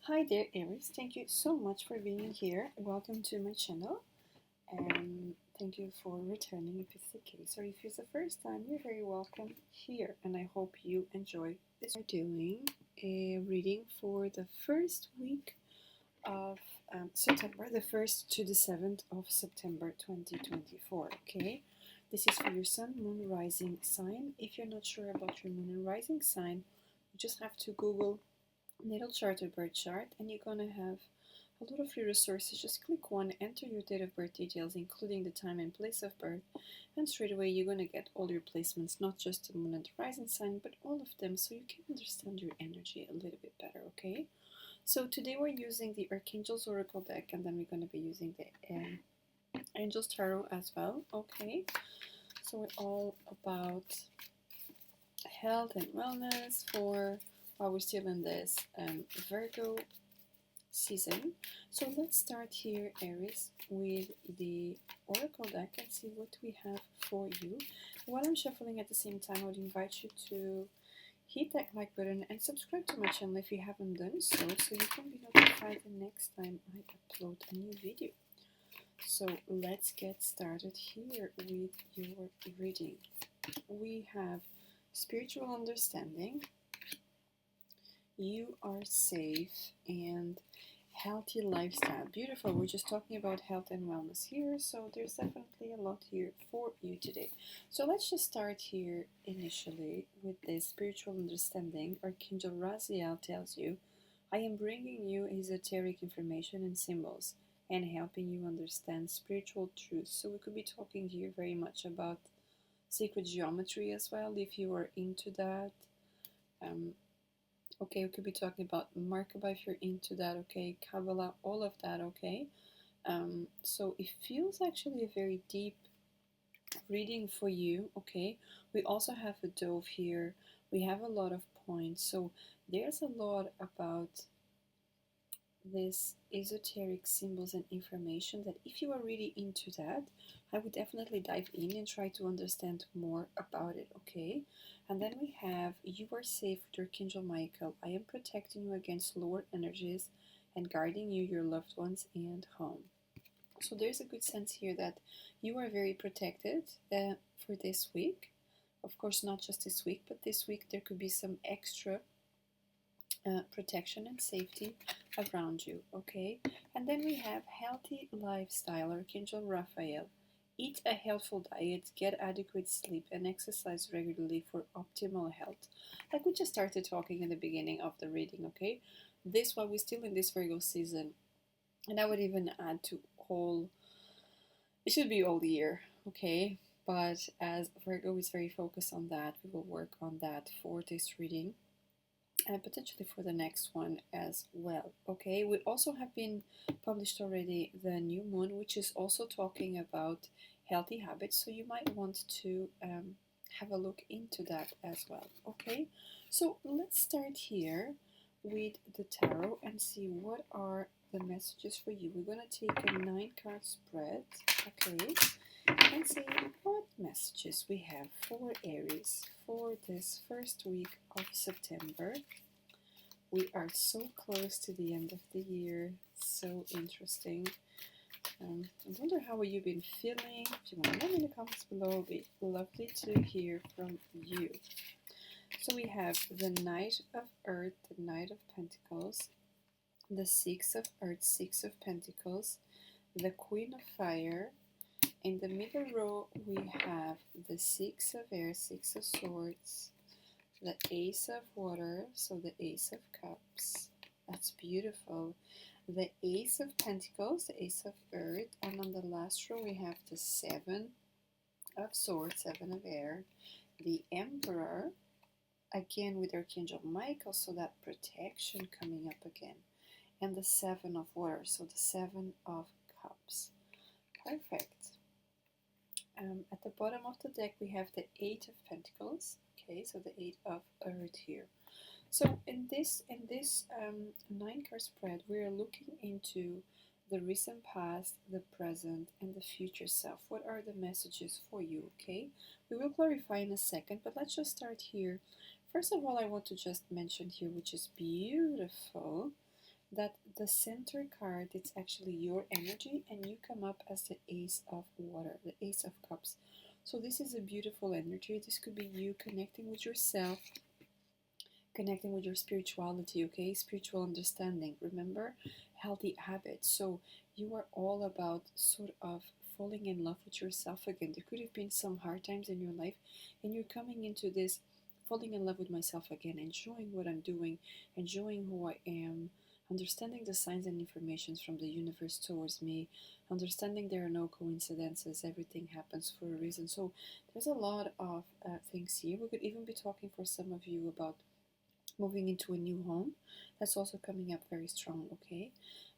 Hi there, Aries. Thank you so much for being here. Welcome to my channel, and thank you for returning if it's the case, or if it's the first time, you're very welcome here. And I hope you enjoy this. We're doing a reading for the first week of September, the 1st to the 7th of September 2024. Okay, this is for your sun, moon, rising sign. If you're not sure about your moon and rising sign, you just have to Google natal chart or birth chart, and you're gonna have a lot of free resources. Just click one, enter your date of birth details, including the time and place of birth, and straight away you're gonna get all your placements, not just the moon and the rising sign, but all of them, so you can understand your energy a little bit better. Okay, so today we're using the Archangel's Oracle deck, and then we're gonna be using the Angel's Tarot as well. Okay, so we're all about health and wellness for while we're still in this Virgo season. So let's start here, Aries, with the Oracle deck and see what we have for you. While I'm shuffling at the same time, I would invite you to hit that like button and subscribe to my channel if you haven't done so, so you can be notified the next time I upload a new video. So let's get started here with your reading. We have spiritual understanding, you are safe, and healthy lifestyle. Beautiful. We're just talking about health and wellness here, so there's definitely a lot here for you today. So let's just start here initially with this spiritual understanding. Archangel Raziel tells you, I am bringing you esoteric information and symbols and helping you understand spiritual truths. So we could be talking here very much about sacred geometry as well, if you are into that. Okay, we could be talking about Merkaba if you're into that, okay, Kabbalah, all of that, okay. So it feels actually a very deep reading for you, okay. We also have a dove here. We have a lot of points, so there's a lot about this esoteric symbols and information that if you are really into that, I would definitely dive in and try to understand more about it, okay? And then we have, you are safe with Archangel Michael. I am protecting you against lower energies and guarding you, your loved ones, and home. So there's a good sense here that you are very protected for this week. Of course, not just this week, but this week there could be some extra protection and safety around you, okay? And then we have healthy lifestyle, Archangel Raphael. Eat a healthful diet, get adequate sleep, and exercise regularly for optimal health. Like we just started talking in the beginning of the reading, okay? This while we're still in this Virgo season, and I would even add to whole, it should be all year, okay? But as Virgo is very focused on that, we will work on that for this reading and potentially for the next one as well. Okay, we also have been published already the new moon, which is also talking about healthy habits, so you might want to have a look into that as well. Okay, so let's start here with the tarot and see what are the messages for you. We're going to take a 9-card spread, okay, and see what messages we have for Aries for this first week of September. We are so close to the end of the year, so interesting. I wonder how you've been feeling. If you want to let me in the comments below, it'd be lovely to hear from you. So we have the Knight of Earth, the Knight of Pentacles, the Six of Earth, Six of Pentacles, the Queen of Fire. In the middle row, we have the Six of Air, Six of Swords, the Ace of Water, so the Ace of Cups. That's beautiful. The Ace of Pentacles, the Ace of Earth, and on the last row we have the Seven of Swords, Seven of Air, the Emperor, again with Archangel Michael, so that protection coming up again, and the Seven of Water, so the Seven of Cups. Perfect. At the bottom of the deck we have the Eight of Pentacles. Okay, so the Eight of Earth here. So in this 9-card spread, we are looking into the recent past, the present, and the future self. What are the messages for you? Okay, we will clarify in a second, but let's just start here. First of all, I want to just mention here, which is beautiful, that the center card, it's actually your energy, and you come up as the Ace of Water, the Ace of Cups. So this is a beautiful energy. This could be you connecting with yourself, connecting with your spirituality, okay? Spiritual understanding. Remember, healthy habits. So you are all about sort of falling in love with yourself again. There could have been some hard times in your life, and you're coming into this falling in love with myself again, enjoying what I'm doing, enjoying who I am, understanding the signs and informations from the universe towards me, understanding there are no coincidences, everything happens for a reason. So there's a lot of things here. We could even be talking for some of you about moving into a new home. That's also coming up very strong, okay?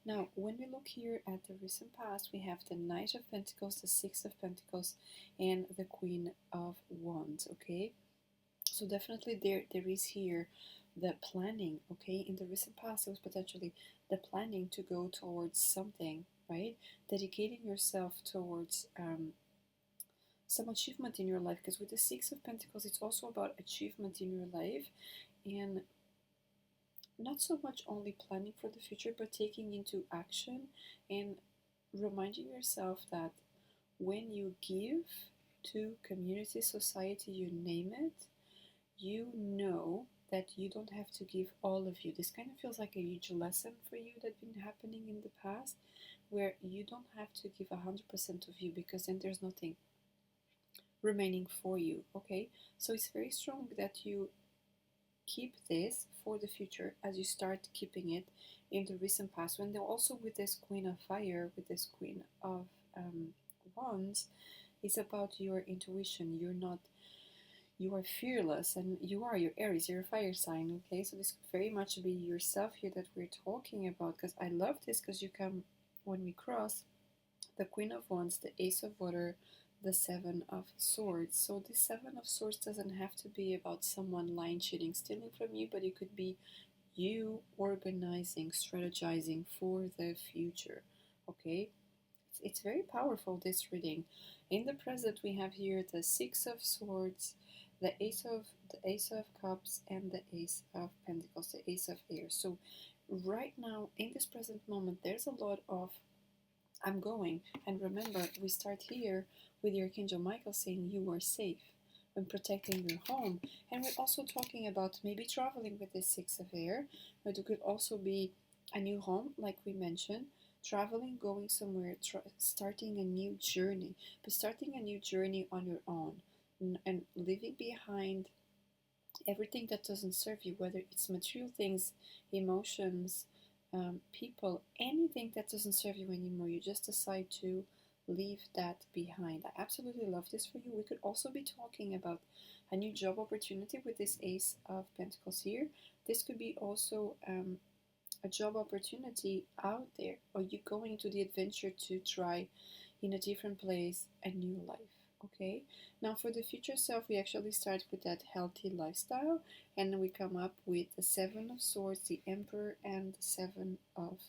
Now, when we look here at the recent past, we have the Knight of Pentacles, the Six of Pentacles, and the Queen of Wands, okay? So definitely there is here the planning, okay? In the recent past, it was potentially the planning to go towards something, right? Dedicating yourself towards some achievement in your life, because with the Six of Pentacles, it's also about achievement in your life, and not so much only planning for the future, but taking into action and reminding yourself that when you give to community, society, you name it, you know that you don't have to give all of you. This kind of feels like a huge lesson for you that's been happening in the past, where you don't have to give 100% of you, because then there's nothing remaining for you, okay? So it's very strong that you keep this for the future as you start keeping it in the recent past. When they're also with this Queen of Fire, with this Queen of Wands, it's about your intuition. You are fearless, and you're Aries, you're a fire sign, okay? So this could very much be yourself here that we're talking about, because I love this, because you come, when we cross the Queen of Wands, the Ace of Water, the Seven of Swords. So this Seven of Swords doesn't have to be about someone lying, cheating, stealing from you, but it could be you organizing, strategizing for the future, okay? It's very powerful, this reading. In the present, we have here the Six of Swords, the Ace of Cups, and the Ace of Pentacles, the Ace of Air. So right now, in this present moment, there's a lot of I'm going. And remember, we start here with your Archangel Michael saying you are safe when protecting your home. And we're also talking about maybe traveling with this Six of Air, but it could also be a new home, like we mentioned, traveling, going somewhere, starting a new journey, but starting a new journey on your own, and leaving behind everything that doesn't serve you, whether it's material things, emotions, people, anything that doesn't serve you anymore. You just decide to leave that behind. I absolutely love this for you. We could also be talking about a new job opportunity with this Ace of Pentacles here. This could be also a job opportunity out there, or you going to the adventure to try in a different place a new life. Okay, now for the future self, we actually start with that healthy lifestyle, and then we come up with the Seven of Swords, the Emperor, and the Seven of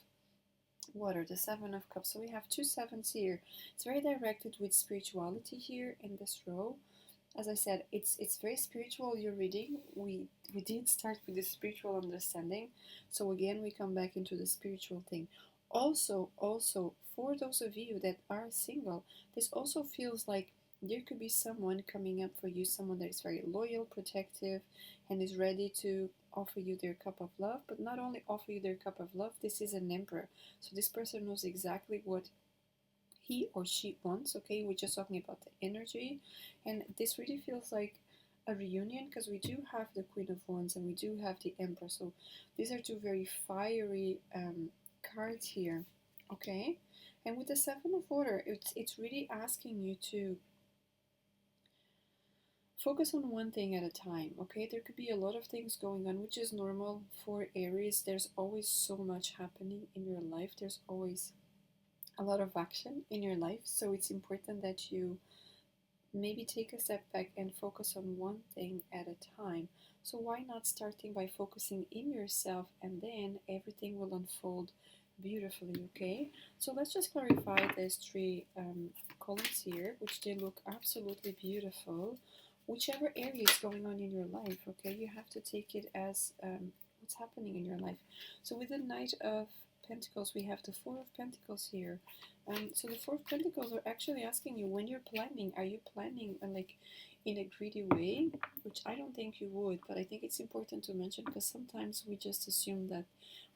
Water, the Seven of Cups. So we have two sevens here. It's very directed with spirituality here in this row. As I said, it's very spiritual, your reading. We did start with the spiritual understanding, so again we come back into the spiritual thing. Also for those of you that are single, this also feels like there could be someone coming up for you, someone that is very loyal, protective, and is ready to offer you their cup of love. But not only offer you their cup of love, this is an emperor, so this person knows exactly what he or she wants. Okay, we're just talking about the energy, and this really feels like a reunion, because we do have the Queen of Wands and we do have the Emperor. So these are two very fiery cards here. Okay, and with the Seven of Water, it's really asking you to focus on one thing at a time. Okay, there could be a lot of things going on, which is normal for Aries. There's always so much happening in your life. There's always a lot of action in your life, so it's important that you maybe take a step back and focus on one thing at a time. So why not starting by focusing in yourself, and then everything will unfold beautifully. Okay, so let's just clarify these three columns here, which they look absolutely beautiful. Whichever area is going on in your life, okay, you have to take it as what's happening in your life. So with the Knight of Pentacles, we have the Four of Pentacles here. So the Four of Pentacles are actually asking you, when you're planning, are you planning like in a greedy way? Which I don't think you would, but I think it's important to mention, because sometimes we just assume that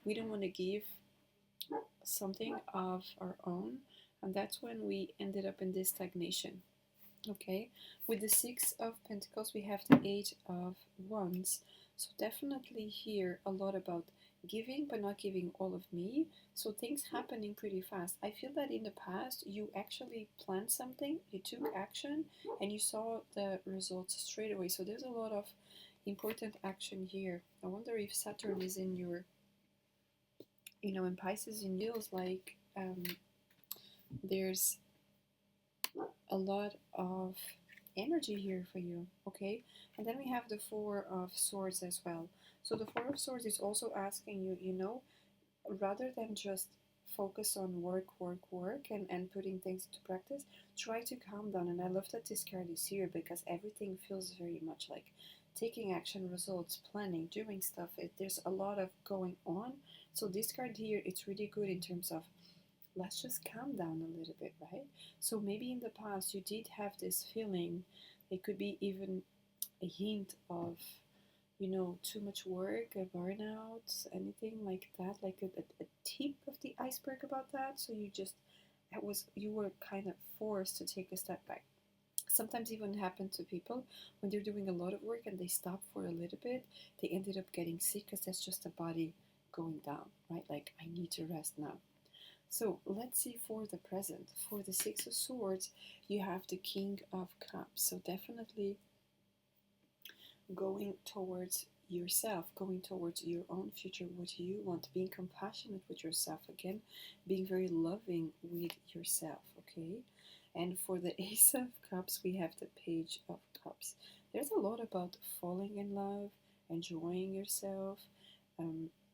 we don't want to give something of our own, and that's when we ended up in this stagnation. Okay, with the Six of Pentacles, we have the Eight of Wands. So definitely here a lot about giving, but not giving all of me. So things happening pretty fast. I feel that in the past, you actually planned something, you took action, and you saw the results straight away. So there's a lot of important action here. I wonder if Saturn is in your, in Pisces in deals, like there's a lot of energy here for you. Okay, and then we have the Four of Swords as well. So the Four of Swords is also asking you, rather than just focus on work, and putting things into practice, try to calm down. And I love that this card is here, because everything feels very much like taking action, results, planning, doing stuff. There's a lot of going on. So this card here, it's really good in terms of, let's just calm down a little bit, right? So maybe in the past you did have this feeling, it could be even a hint of, too much work, a burnout, anything like that, like a tip of the iceberg about that. So you were kind of forced to take a step back. Sometimes even happen to people when they're doing a lot of work and they stop for a little bit, they ended up getting sick, because that's just the body going down, right? Like, I need to rest now. So let's see for the present. For the Six of Swords, you have the King of Cups. So definitely going towards yourself, going towards your own future, what you want, being compassionate with yourself again, being very loving with yourself, okay? And for the Ace of Cups, we have the Page of Cups. There's a lot about falling in love, enjoying yourself,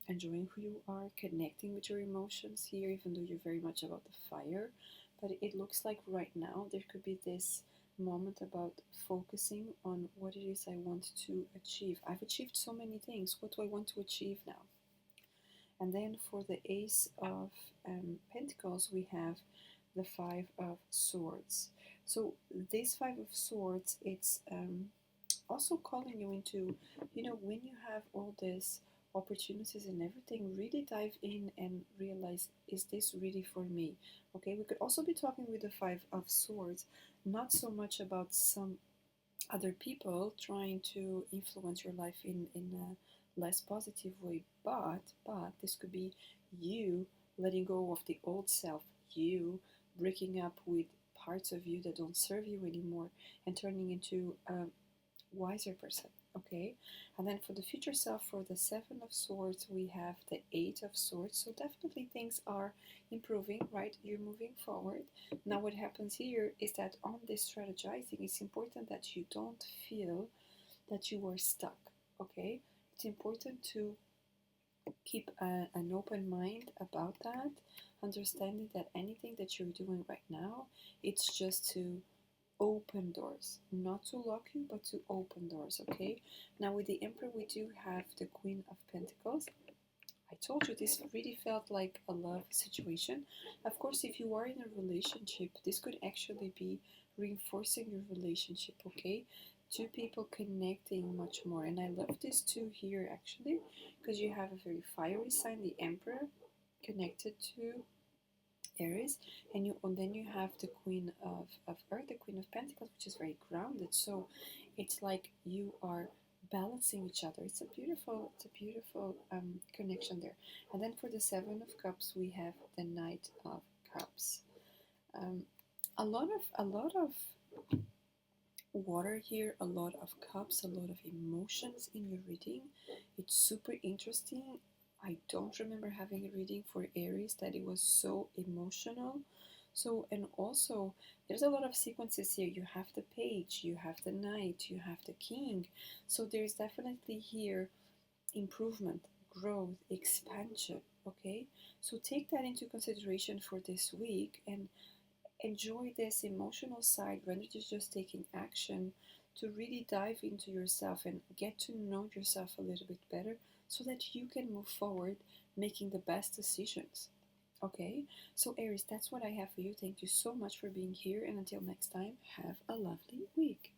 enjoying who you are, connecting with your emotions here, even though you're very much about the fire. But it looks like right now there could be this moment about focusing on what it is I want to achieve. I've achieved so many things. What do I want to achieve now? And then for the Ace of Pentacles, we have the Five of Swords. So this Five of Swords, it's also calling you into, when you have all this opportunities and everything, really dive in and realize, is this really for me? Okay, we could also be talking with the Five of Swords, not so much about some other people trying to influence your life in a less positive way, but this could be you letting go of the old self, you breaking up with parts of you that don't serve you anymore, and turning into a wiser person. Okay, and then for the future self, for the Seven of Swords, we have the Eight of Swords. So definitely things are improving, right? You're moving forward. Now what happens here is that on this strategizing, it's important that you don't feel that you are stuck. Okay, it's important to keep an open mind about that, understanding that anything that you're doing right now, it's just to open doors, not to lock you, but to open doors. Okay, now with the Emperor, we do have the Queen of Pentacles. I told you this really felt like a love situation. Of course, if you are in a relationship, this could actually be reinforcing your relationship. Okay, two people connecting much more. And I love this too here, actually, because you have a very fiery sign, the Emperor, connected to Aries, and then you have the Queen of Earth, the Queen of Pentacles, which is very grounded. So it's like you are balancing each other. It's a beautiful connection there. And then for the Seven of Cups, we have the Knight of Cups. A lot of water here, a lot of cups, a lot of emotions in your reading. It's super interesting. I don't remember having a reading for Aries that it was so emotional. So, and also there's a lot of sequences here. You have the Page, you have the Knight, you have the King. So there's definitely here improvement, growth, expansion. Okay, so take that into consideration for this week and enjoy this emotional side rather than just taking action, to really dive into yourself and get to know yourself a little bit better, so that you can move forward making the best decisions. Okay, so Aries, that's what I have for you. Thank you so much for being here, and until next time, have a lovely week.